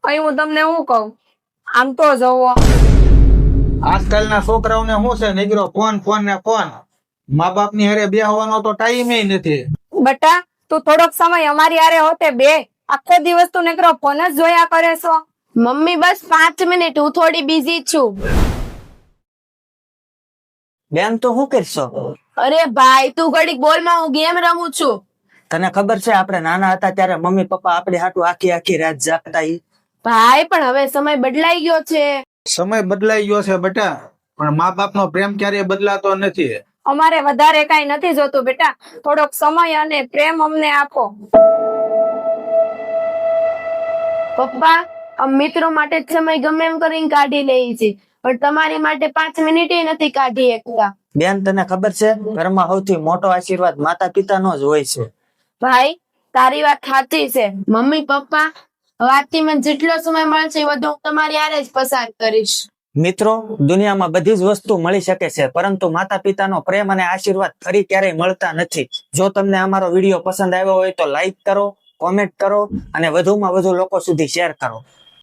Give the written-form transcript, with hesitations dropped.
અહીં હું તમને શું કહું, આમ તો જોવો આજકાલના છોકરાઓને શું છે નીકળ્યો ફોન ફોન ને ફોન. મા બાપ ની હારે બેહવાનો તો ટાઈમ નથી. બટા તું થોડોક સમય અમારી હારે હોતે બે. આખો દિવસ તું નીકળો ફોન જ જોયા કરે છો. મમ્મી બસ 5 મિનિટ, હું થોડી બિઝી છું. બેન તો શું કરશો? અરે ભાઈ તું ઘડીક બોલમાં, હું ગેમ રમું છું. તને ખબર છે આપણે નાના હતા ત્યારે મમ્મી પપ્પા આપણી હાટુ આખી આખી રાત જાગતા ઈ? ભાઈ પણ હવે સમય બદલાઈ ગયો છે. સમય બદલાઈ ગયો છે બેટા, પણ મા બાપ નો પ્રેમ ક્યારેય બદલાતો નથી. અમારે વધારે કઈ નથી જોતું બેટા, થોડોક સમય અને પ્રેમ અમને આપો. પપ્પા, અમે મિત્રો માટે જ સમય ગમે એમ કરીને કાઢી લઈએ છીએ, પણ તમારી માટે 5 મિનિટ નથી કાઢી શકતા. બેન તને ખબર છે ઘરમાં સૌથી મોટો આશીર્વાદ માતા પિતાનો જ હોય છે. ભાઈ તારી વાત સાચી છે. મમ્મી પપ્પા, વાતથી મને જેટલો સમય મળશે એ બધો હું તમારી હારે જ પસાર કરીશ. મિત્રો, દુનિયામાં બધી જ વસ્તુ મળી શકે છે, પરંતુ માતા પિતાનો પ્રેમ અને આશીર્વાદ ફરી ક્યારેય મળતા નથી. જો તમને અમારો વિડીયો પસંદ આવ્યો હોય તો લાઈક કરો, કોમેન્ટ કરો અને વધુમાં વધુ લોકો સુધી શેર કરો.